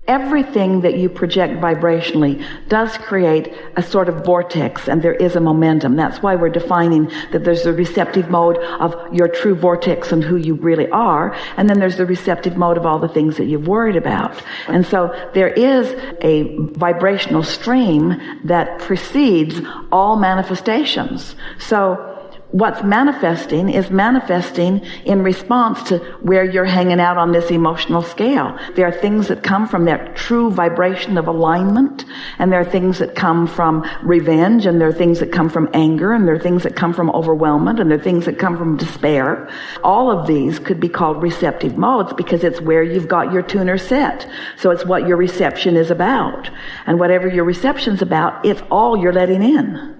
Everything that you project vibrationally does create a sort of vortex, and there is a momentum. That's why we're defining that there's the receptive mode of your true vortex and who you really are, and then there's the receptive mode of all the things that you've worried about. And so there is a vibrational stream that precedes all manifestations. So what's manifesting is manifesting in response to where you're hanging out on this emotional scale. There are things that come from that true vibration of alignment, and there are things that come from revenge, and there are things that come from anger, and there are things that come from overwhelmment, and there are things that come from despair. All of these could be called receptive modes because it's where you've got your tuner set. So it's what your reception is about. And whatever your reception's about, it's all you're letting in.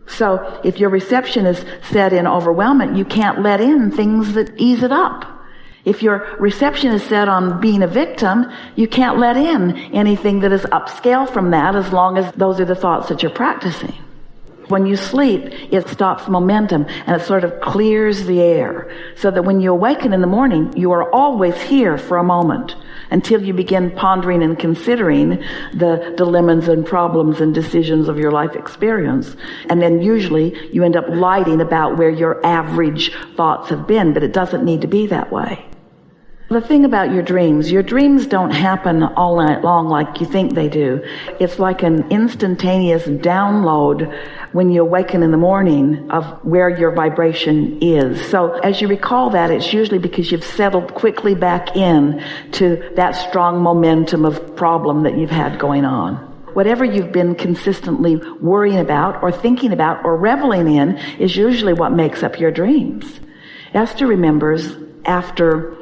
So if your reception is set in overwhelmment, you can't let in things that ease it up. If your reception is set on being a victim, you can't let in anything that is upscale from that, as long as those are the thoughts that you're practicing. When you sleep, it stops momentum and it sort of clears the air, so that when you awaken in the morning, you are always here for a moment, until you begin pondering and considering the dilemmas and problems and decisions of your life experience. And then usually you end up lighting about where your average thoughts have been, but it doesn't need to be that way. The thing about your dreams don't happen all night long like you think they do. It's like an instantaneous download when you awaken in the morning of where your vibration is. So as you recall that, it's usually because you've settled quickly back in to that strong momentum of problem that you've had going on. Whatever you've been consistently worrying about or thinking about or reveling in is usually what makes up your dreams. Esther remembers, after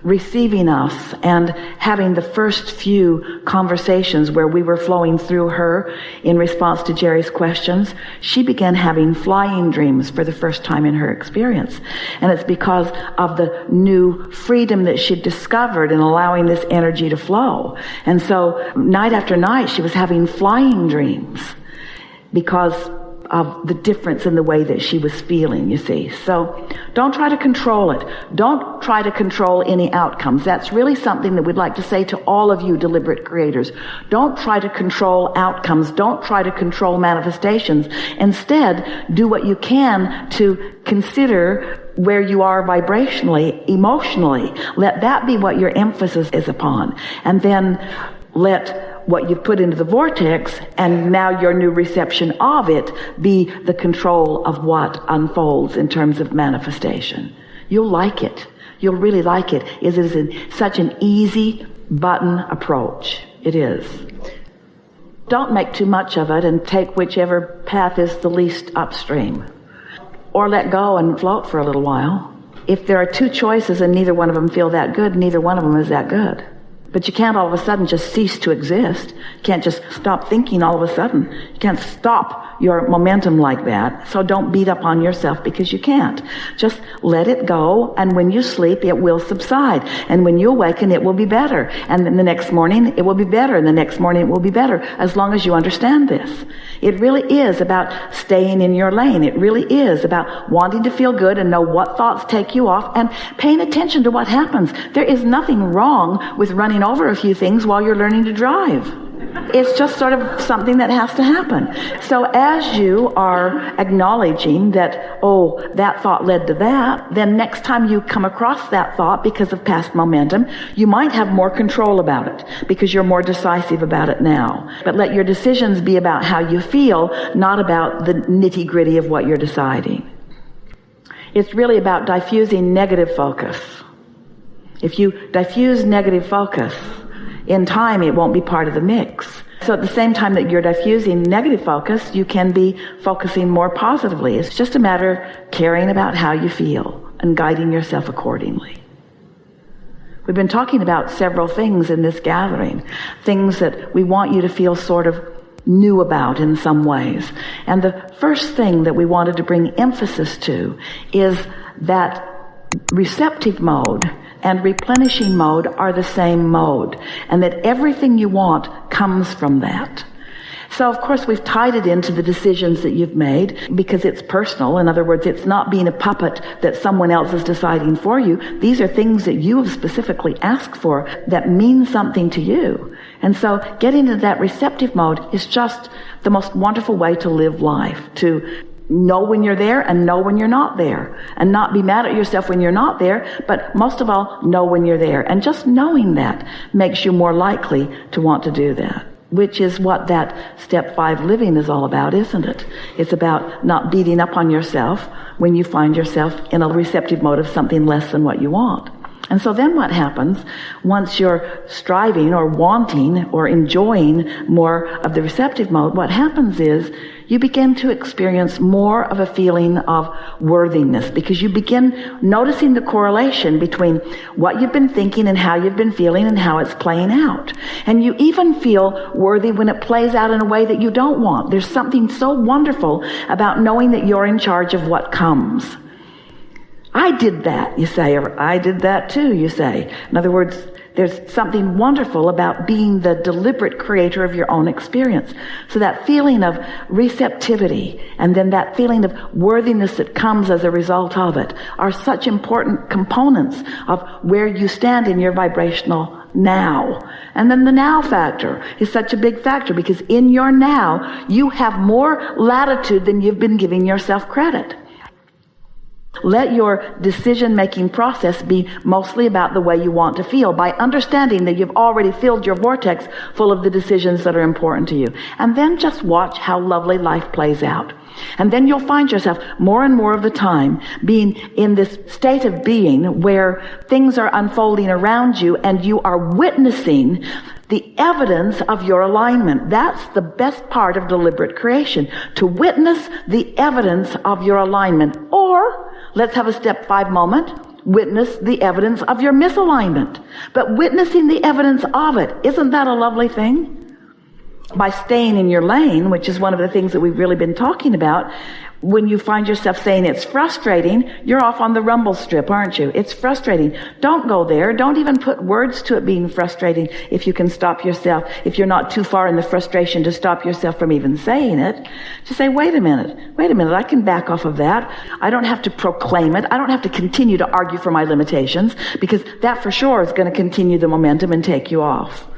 receiving us and having the first few conversations where we were flowing through her in response to Jerry's questions, she began having flying dreams for the first time in her experience. And it's because of the new freedom that she'd discovered in allowing this energy to flow. And so night after night she was having flying dreams because of the difference in the way that she was feeling, you see. So don't try to control it. Don't try to control any outcomes. That's really something that we'd like to say to all of you deliberate creators. Don't try to control outcomes. Don't try to control manifestations. Instead, do what you can to consider where you are vibrationally, emotionally. Let that be what your emphasis is upon. And then let what you've put into the vortex and now your new reception of it be the control of what unfolds in terms of manifestation. You'll like it. You'll really like it. It is such an easy button approach. It is. Don't make too much of it and take whichever path is the least upstream. Or let go and float for a little while. If there are two choices and neither one of them feel that good, neither one of them is that good. But you can't all of a sudden just cease to exist. You can't just stop thinking all of a sudden. You can't stop your momentum like that. So don't beat up on yourself because you can't. Just let it go, and when you sleep, it will subside. And when you awaken, it will be better. And then the next morning, it will be better. And the next morning, it will be better, as long as you understand this. It really is about staying in your lane. It really is about wanting to feel good and know what thoughts take you off and paying attention to what happens. There is nothing wrong with running over a few things while you're learning to drive. It's just sort of something that has to happen. So as you are acknowledging that, oh, that thought led to that, then next time you come across that thought because of past momentum, you might have more control about it because you're more decisive about it now. But let your decisions be about how you feel, not about the nitty-gritty of what you're deciding. It's really about diffusing negative focus. If you diffuse negative focus, in time it won't be part of the mix. So at the same time that you're diffusing negative focus, you can be focusing more positively. It's just a matter of caring about how you feel and guiding yourself accordingly. We've been talking about several things in this gathering, things that we want you to feel sort of new about in some ways. And the first thing that we wanted to bring emphasis to is that receptive mode and replenishing mode are the same mode, and that everything you want comes from that. So, of course, we've tied it into the decisions that you've made because it's personal. In other words, it's not being a puppet that someone else is deciding for you. These are things that you have specifically asked for that mean something to you. And so getting into that receptive mode is just the most wonderful way to live life, to know when you're there and know when you're not there, and not be mad at yourself when you're not there, but most of all, know when you're there. And just knowing that makes you more likely to want to do that, which is what that step 5 living is all about, isn't it? It's about not beating up on yourself when you find yourself in a receptive mode of something less than what you want. And so then what happens once you're striving or wanting or enjoying more of the receptive mode? What happens is you begin to experience more of a feeling of worthiness, because you begin noticing the correlation between what you've been thinking and how you've been feeling and how it's playing out. And you even feel worthy when it plays out in a way that you don't want. There's something so wonderful about knowing that you're in charge of what comes. I did that, you say, or I did that too, you say. In other words, there's something wonderful about being the deliberate creator of your own experience. So that feeling of receptivity and then that feeling of worthiness that comes as a result of it are such important components of where you stand in your vibrational now. And then the now factor is such a big factor, because in your now, you have more latitude than you've been giving yourself credit. Let your decision-making process be mostly about the way you want to feel, by understanding that you've already filled your vortex full of the decisions that are important to you. And then just watch how lovely life plays out. And then you'll find yourself more and more of the time being in this state of being where things are unfolding around you and you are witnessing the evidence of your alignment. That's the best part of deliberate creation, to witness the evidence of your alignment. Or, let's have a step 5 moment, witness the evidence of your misalignment. But witnessing the evidence of it, isn't that a lovely thing? By staying in your lane, which is one of the things that we've really been talking about, when you find yourself saying it's frustrating, you're off on the rumble strip, aren't you? It's frustrating. Don't go there. Don't even put words to it being frustrating if you can stop yourself, if you're not too far in the frustration to stop yourself from even saying it. Just say, wait a minute, I can back off of that. I don't have to proclaim it. I don't have to continue to argue for my limitations, because that for sure is going to continue the momentum and take you off.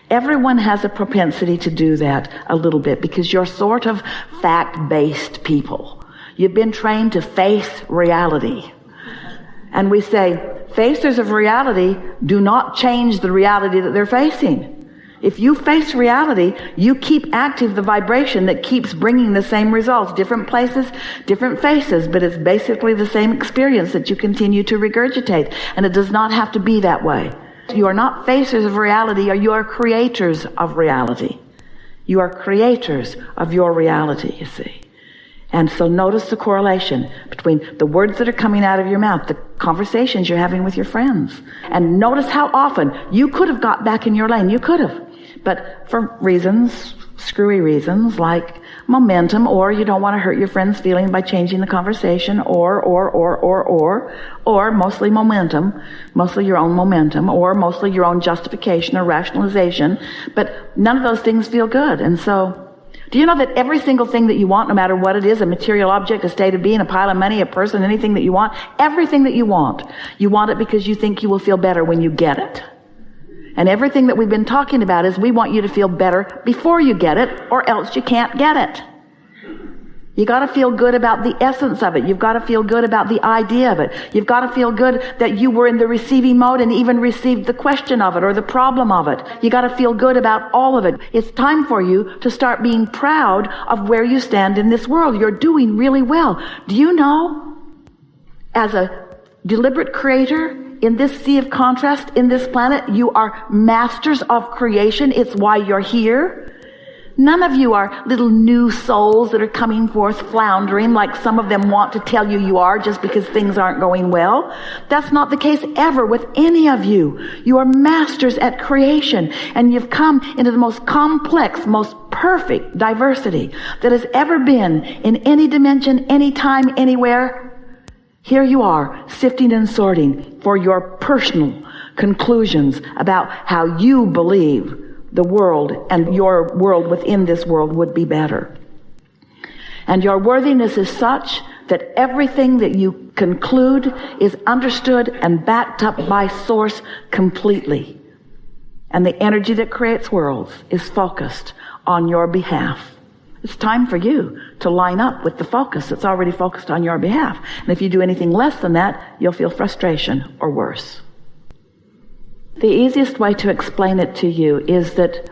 Everyone has a propensity to do that a little bit, because you're sort of fact-based people. You've been trained to face reality. And we say, facers of reality do not change the reality that they're facing. If you face reality, you keep active the vibration that keeps bringing the same results. Different places, different faces, but it's basically the same experience that you continue to regurgitate. And it does not have to be that way. You are not facers of reality, or you are creators of reality. You are creators of your reality, you see. And so notice the correlation between the words that are coming out of your mouth, the conversations you're having with your friends. And notice how often you could have got back in your lane. You could have. But for reasons, screwy reasons, like momentum, or you don't want to hurt your friend's feeling by changing the conversation, or mostly momentum, mostly your own momentum, or mostly your own justification or rationalization, but none of those things feel good. And so, do you know that every single thing that you want, no matter what it is, a material object, a state of being, a pile of money, a person, anything that you want, everything that you want it because you think you will feel better when you get it. And everything that we've been talking about is we want you to feel better before you get it, or else you can't get it. You got to feel good about the essence of it. You've got to feel good about the idea of it. You've got to feel good that you were in the receiving mode and even received the question of it or the problem of it. You got to feel good about all of it. It's time for you to start being proud of where you stand in this world. You're doing really well. Do you know, as a deliberate creator, in this sea of contrast, in this planet, you are masters of creation. It's why you're here. None of you are little new souls that are coming forth floundering like some of them want to tell you you are just because things aren't going well. That's not the case ever with any of you. You are masters at creation, and you've come into the most complex, most perfect diversity that has ever been in any dimension, any time, anywhere. Here you are, sifting and sorting for your personal conclusions about how you believe the world and your world within this world would be better. And your worthiness is such that everything that you conclude is understood and backed up by source completely. And the energy that creates worlds is focused on your behalf. It's time for you to line up with the focus that's already focused on your behalf. And if you do anything less than that, you'll feel frustration or worse. The easiest way to explain it to you is that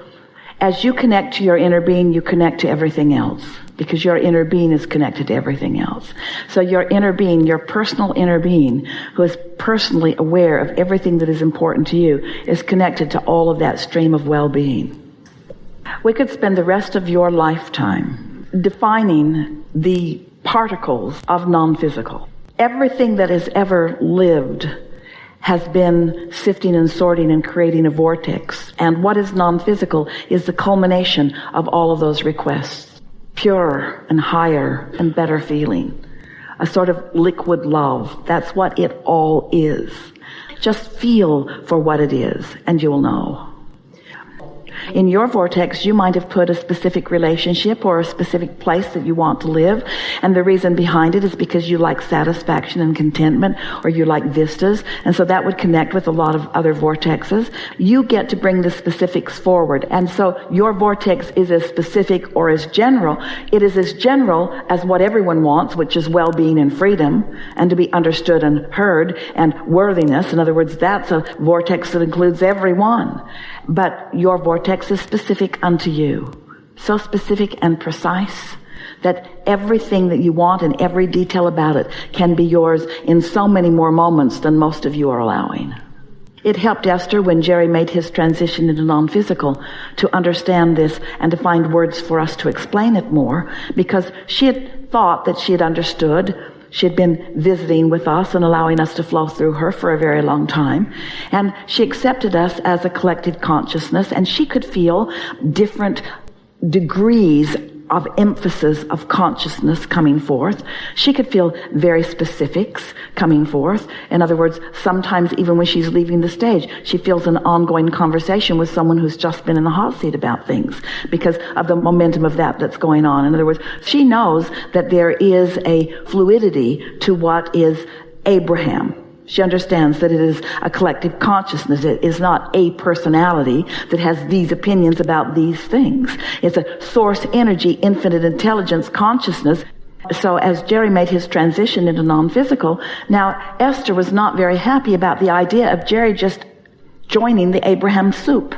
as you connect to your inner being, you connect to everything else, because your inner being is connected to everything else. So your inner being, your personal inner being, who is personally aware of everything that is important to you, is connected to all of that stream of well-being. We could spend the rest of your lifetime defining the particles of non-physical. Everything that has ever lived has been sifting and sorting and creating a vortex. And what is non-physical is the culmination of all of those requests. Pure and higher and better feeling. A sort of liquid love. That's what it all is. Just feel for what it is and you'll know. In your vortex, you might have put a specific relationship or a specific place that you want to live. And the reason behind it is because you like satisfaction and contentment, or you like vistas. And so that would connect with a lot of other vortexes. You get to bring the specifics forward. And so your vortex is as specific or as general. It is as general as what everyone wants, which is well-being and freedom, and to be understood and heard, and worthiness. In other words, that's a vortex that includes everyone. But your vortex is specific unto you. So specific and precise that everything that you want and every detail about it can be yours in so many more moments than most of you are allowing. It helped Esther when Jerry made his transition into non-physical to understand this and to find words for us to explain it more, because she had thought that she had understood. She had been visiting with us and allowing us to flow through her for a very long time. And she accepted us as a collective consciousness, and she could feel different degrees of emphasis of consciousness coming forth. She could feel very specifics coming forth. In other words, sometimes even when she's leaving the stage, she feels an ongoing conversation with someone who's just been in the hot seat about things because of the momentum of that's going on. In other words, she knows that there is a fluidity to what is Abraham. She understands that it is a collective consciousness. It is not a personality that has these opinions about these things. It's a source energy, infinite intelligence, consciousness. So as Jerry made his transition into non-physical, now Esther was not very happy about the idea of Jerry just joining the Abraham soup.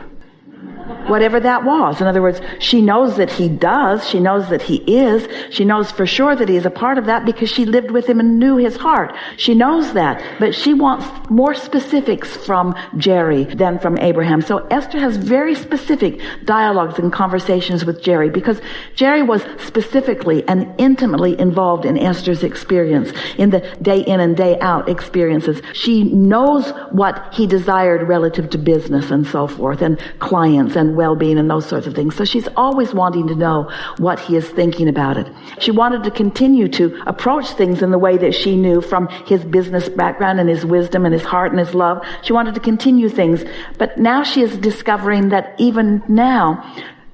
Whatever that was. In other words, she knows that he does. She knows that he is. She knows for sure that he is a part of that because she lived with him and knew his heart. She knows that. But she wants more specifics from Jerry than from Abraham. So Esther has very specific dialogues and conversations with Jerry because Jerry was specifically and intimately involved in Esther's experience, in the day in and day out experiences. She knows what he desired relative to business and so forth, and clients and well-being and those sorts of things. So she's always wanting to know what he is thinking about it. She wanted to continue to approach things in the way that she knew from his business background and his wisdom and his heart and his love. She wanted to continue things. But now she is discovering that even now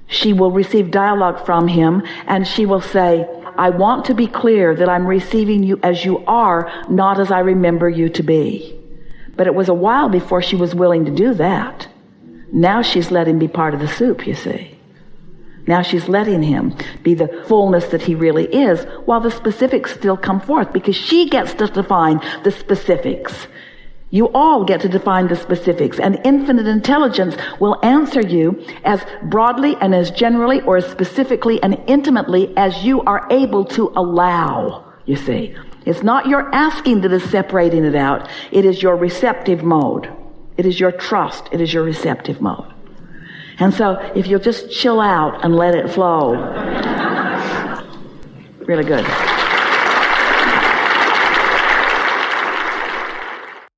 she will receive dialogue from him and she will say, I want to be clear that I'm receiving you as you are, not as I remember you to be. But it was a while before she was willing to do that. Now she's let him be part of the soup, you see. Now she's letting him be the fullness that he really is, while the specifics still come forth, because she gets to define the specifics. You all get to define the specifics, and infinite intelligence will answer you as broadly and as generally or as specifically and intimately as you are able to allow, you see. It's not your asking that is separating it out. It is your receptive mode. It is your trust. It is your receptive mode. And so if you'll just chill out and let it flow. Really good.